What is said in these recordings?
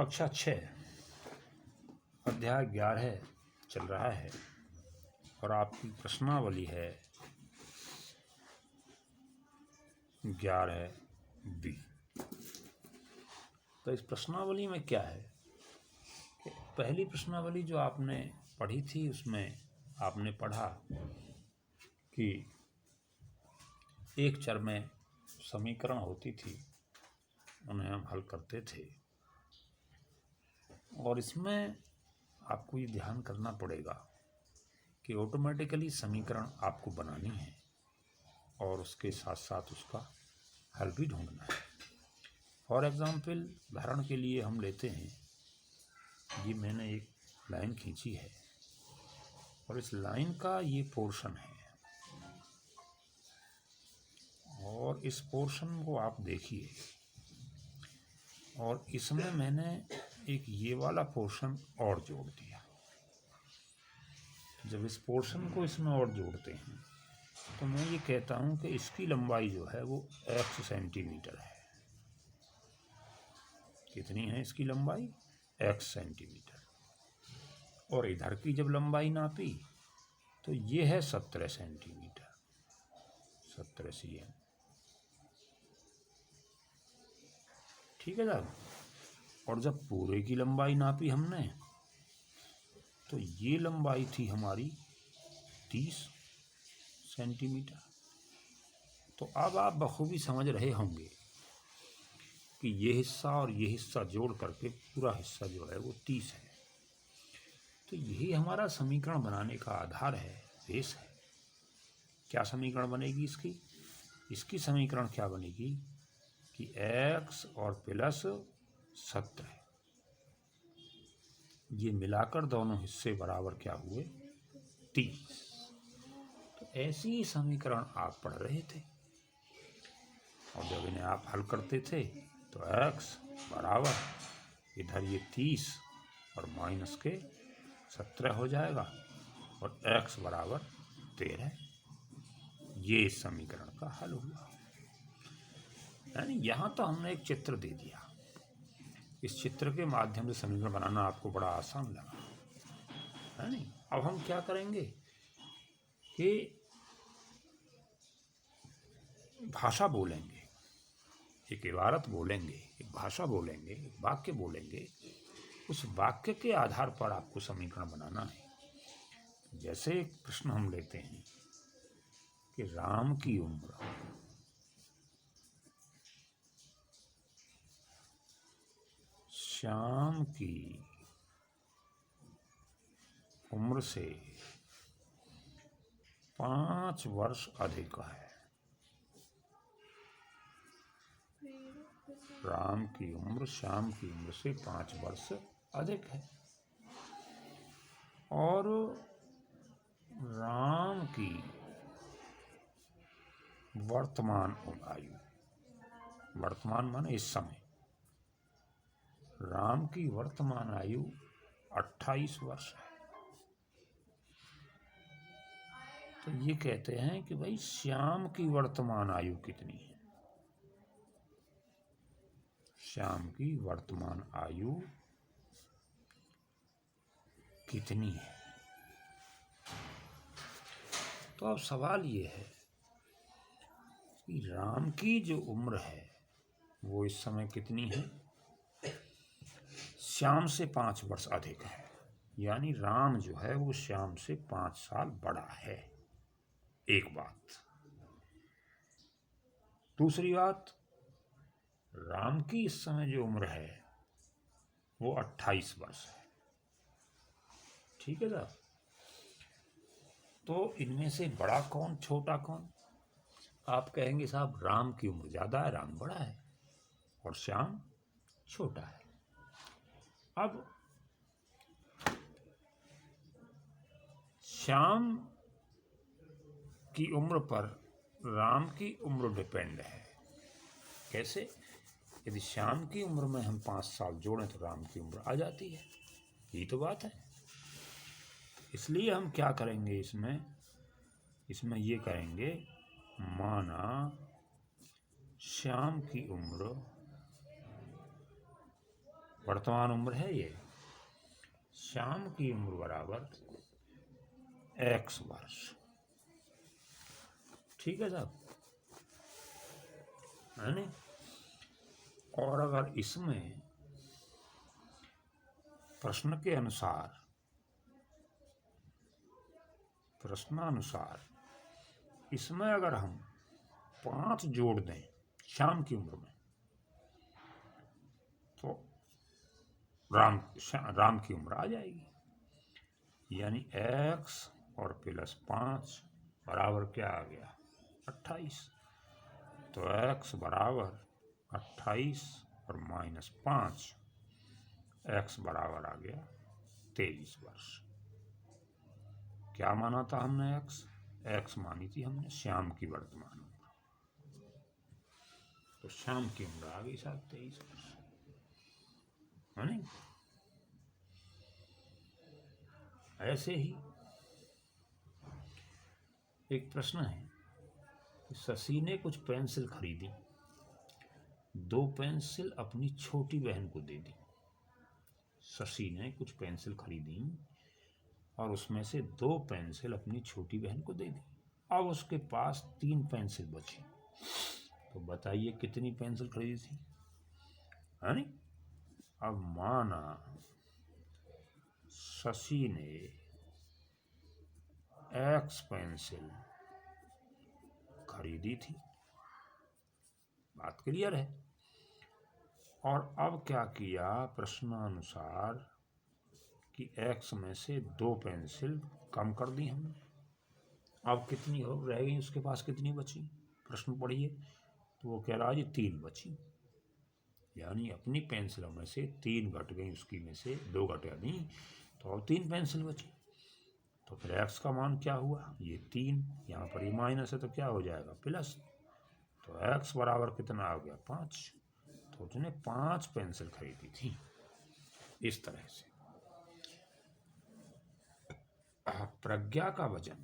कक्षा 6 अध्याय 11 चल रहा है और आपकी प्रश्नावली है 11B। तो इस प्रश्नावली में क्या है कि पहली प्रश्नावली जो आपने पढ़ी थी उसमें आपने पढ़ा कि एक चर में समीकरण होती थी, उन्हें हम हल करते थे। और इसमें आपको ये ध्यान करना पड़ेगा कि ऑटोमेटिकली समीकरण आपको बनानी है और उसके साथ साथ उसका हल भी ढूंढना है। फॉर एग्ज़ाम्पल, उदाहरण के लिए हम लेते हैं, ये मैंने एक लाइन खींची है और इस लाइन का ये पोर्शन है और इस पोर्शन को आप देखिए और इसमें मैंने एक ये वाला पोर्शन और जोड़ दिया। जब इस पोर्शन को इसमें और जोड़ते हैं तो मैं ये कहता हूँ कि इसकी लंबाई जो है वो x सेंटीमीटर है। कितनी है इसकी लंबाई? x centimetre. और इधर की जब लंबाई नापी तो ये है 17 सेंटीमीटर, 17 cm। ठीक है साहब। और जब पूरे की लंबाई नापी हमने तो ये लंबाई थी हमारी 30 सेंटीमीटर। तो अब आप बखूबी समझ रहे होंगे कि ये हिस्सा और ये हिस्सा जोड़ करके पूरा हिस्सा जो है वो 30 है। तो यही हमारा समीकरण बनाने का आधार है, बेस है। क्या समीकरण बनेगी इसकी? इसकी समीकरण क्या बनेगी कि x और प्लस 17 ये मिलाकर दोनों हिस्से बराबर क्या हुए? 30। तो ऐसी ही समीकरण आप पढ़ रहे थे और जब इन्हें आप हल करते थे तो x बराबर इधर ये 30 और माइनस के 17 हो जाएगा और x बराबर 13। ये इस समीकरण का हल हुआ। यानी यहाँ तो हमने एक चित्र दे दिया। इस चित्र के माध्यम से समीकरण बनाना आपको बड़ा आसान लगा, है नहीं? अब हम क्या करेंगे कि भाषा बोलेंगे, एक इबारत बोलेंगे, एक भाषा बोलेंगे, एक वाक्य बोलेंगे। उस वाक्य के आधार पर आपको समीकरण बनाना है। जैसे एक प्रश्न हम लेते हैं कि राम की उम्र श्याम की उम्र से 5 वर्ष अधिक है। राम की उम्र श्याम की उम्र से 5 वर्ष अधिक है और राम की वर्तमान आयु, वर्तमान माने इस समय, राम की वर्तमान आयु 28 वर्ष है। तो ये कहते हैं कि भाई श्याम की वर्तमान आयु कितनी है? श्याम की वर्तमान आयु कितनी है? तो अब सवाल ये है कि राम की जो उम्र है वो इस समय कितनी है? श्याम से 5 वर्ष अधिक है। यानी राम जो है वो श्याम से 5 साल बड़ा है। एक बात। दूसरी बात, राम की इस समय जो उम्र है वो 28 वर्ष है। ठीक है साहब। तो इनमें से बड़ा कौन, छोटा कौन? आप कहेंगे साहब राम की उम्र ज़्यादा है, राम बड़ा है और श्याम छोटा है। अब श्याम की उम्र पर राम की उम्र डिपेंड है। कैसे? यदि श्याम की उम्र में हम 5 साल जोड़ें तो राम की उम्र आ जाती है। यही तो बात है। इसलिए हम क्या करेंगे इसमें ये करेंगे, माना श्याम की उम्र वर्तमान उम्र है ये। श्याम की उम्र बराबर x वर्ष। ठीक है साहब, है नहीं? और अगर इसमें प्रश्नानुसार इसमें अगर हम 5 जोड़ दें श्याम की उम्र में, तो राम की उम्र आ जाएगी। यानी x और प्लस 5 बराबर क्या आ गया? 28। तो x बराबर 28 और माइनस 5, x बराबर आ गया 23 वर्ष। क्या माना था हमने? x मानी थी हमने श्याम की वर्तमान उम्र। तो श्याम की उम्र आ गई साहब 23 वर्ष, है नहीं? ऐसे ही एक प्रश्न है कि शशि ने कुछ पेंसिल खरीदी, 2 पेंसिल अपनी छोटी बहन को दे दी। शशि ने कुछ पेंसिल खरीदी और उसमें से 2 पेंसिल अपनी छोटी बहन को दे दी। अब उसके पास 3 पेंसिल बची, तो बताइए कितनी पेंसिल खरीदी थी, है नहीं? अब माना शशि ने x पेंसिल खरीदी थी, बात क्लियर है। और अब क्या किया? प्रश्नानुसार कि x में से 2 पेंसिल कम कर दी हमने। अब कितनी हो रह गई उसके पास, कितनी बची? प्रश्न पढ़िए, तो वो कह रहा है जी 3 बची। यानी अपनी पेंसिलों में से 3 घट गई, उसकी में से 2 घटा दी, तो अब 3 पेंसिल बची। तो फिर x का मान क्या हुआ? ये 3, यहाँ पर ये माइनस है तो क्या हो जाएगा? प्लस। तो x बराबर कितना आ गया? 5। तो उसने 5 पेंसिल खरीदी थी। इस तरह से प्रज्ञा का वजन,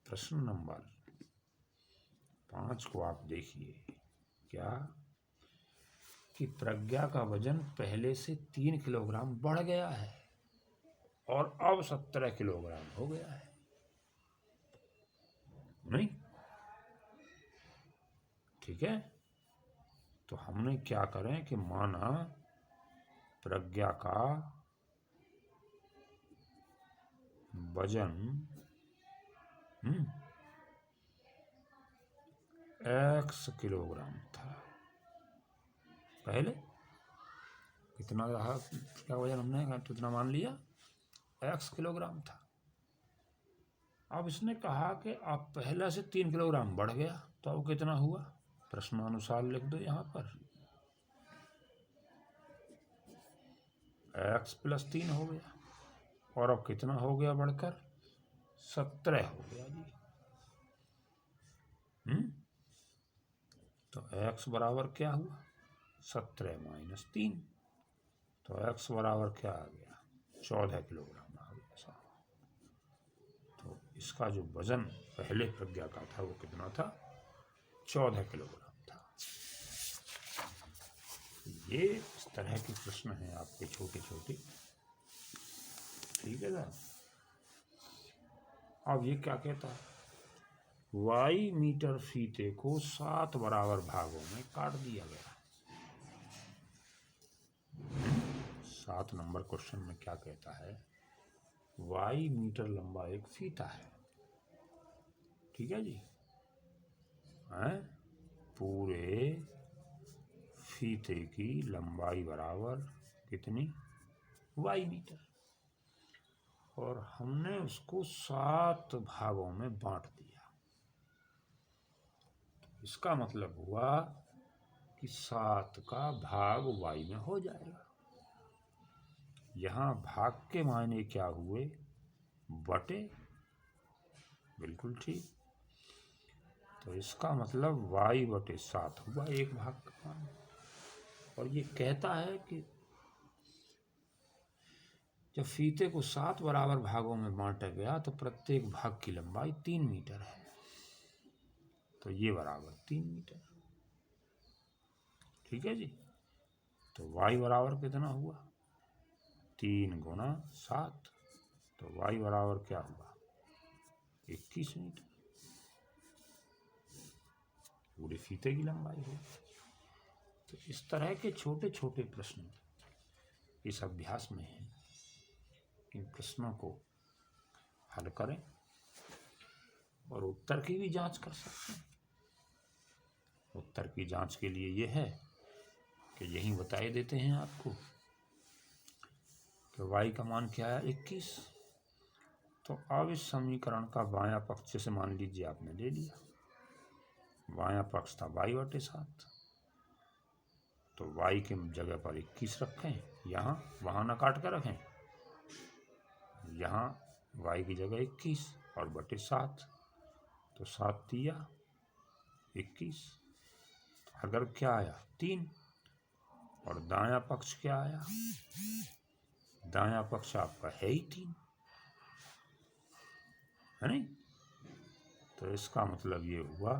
प्रश्न नंबर 5 को आप देखिए, क्या कि प्रज्ञा का वजन पहले से 3 किलोग्राम बढ़ गया है और अब 17 किलोग्राम हो गया है, नहीं? ठीक है, तो हमने क्या करें कि माना प्रज्ञा का वजन x किलोग्राम था। पहले कितना रहा क्या वजन? हमने कितना मान लिया? x किलोग्राम था। अब इसने कहा कि अब पहले से 3 किलोग्राम बढ़ गया, तो अब कितना हुआ? प्रश्नानुसार लिख दो यहाँ पर, x प्लस 3 हो गया, और अब कितना हो गया बढ़कर? 17 हो गया जी। तो x बराबर क्या हुआ? 17 माइनस 3, तो x बराबर क्या आ गया? 14 किलोग्राम आ गया साहब। तो इसका जो वजन पहले प्रज्ञा का था वो कितना था? 14 किलोग्राम था। ये इस तरह के प्रश्न हैं आपके छोटे छोटे, ठीक है ना? अब ये क्या कहता है? y मीटर फीते को 7 बराबर भागों में काट दिया गया। 7 नंबर क्वेश्चन में क्या कहता है? y मीटर लंबा एक फीता है, ठीक है जी, हैं? पूरे फीते की लंबाई बराबर कितनी? y मीटर, और हमने उसको 7 भागों में बांट दिया। इसका मतलब हुआ कि 7 का भाग y में हो जाएगा। यहाँ भाग के मायने क्या हुए? बटे, बिल्कुल ठीक। तो इसका मतलब y बटे 7 हुआ एक भाग का मान। और ये कहता है कि जब फीते को 7 बराबर भागों में बांटा गया तो प्रत्येक भाग की लंबाई 3 मीटर है, तो ये बराबर 3 मीटर, ठीक है जी। तो y बराबर कितना हुआ, 3 गुना 7, तो y बराबर क्या हुआ, 21 मीटर, पूरे फीते की लंबाई है। तो इस तरह के छोटे छोटे प्रश्न इस अभ्यास में हैं। इन प्रश्नों को हल करें और उत्तर की भी जांच कर सकते हैं। उत्तर की जांच के लिए यह है कि यही बताए देते हैं आपको कि y का मान क्या है, 21। तो अब इस समीकरण का बायां पक्ष से मान लीजिए आपने ले लिया, बायां पक्ष था y/7, तो y की जगह पर 21 रखें, यहाँ वहाँ न काट कर रखें, यहाँ y की जगह 21 और बटे 7, तो 7 दिया 21, अगर क्या आया 3, और दायां पक्ष क्या आया, दायां पक्ष आपका है ही 3, है नहीं। तो इसका मतलब ये हुआ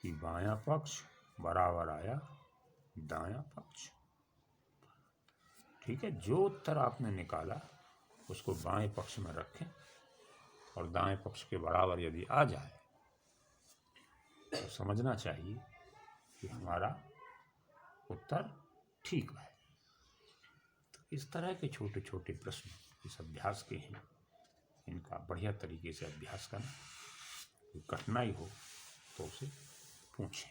कि बायां पक्ष बराबर आया दायां पक्ष। ठीक है, जो उत्तर आपने निकाला उसको बाएं पक्ष में रखें और दाएं पक्ष के बराबर यदि आ जाए तो समझना चाहिए कि हमारा उत्तर ठीक है। तो इस तरह के छोटे छोटे प्रश्न इस अभ्यास के हैं, इनका बढ़िया तरीके से अभ्यास करना, कोई कठिनाई हो तो उसे पूछें।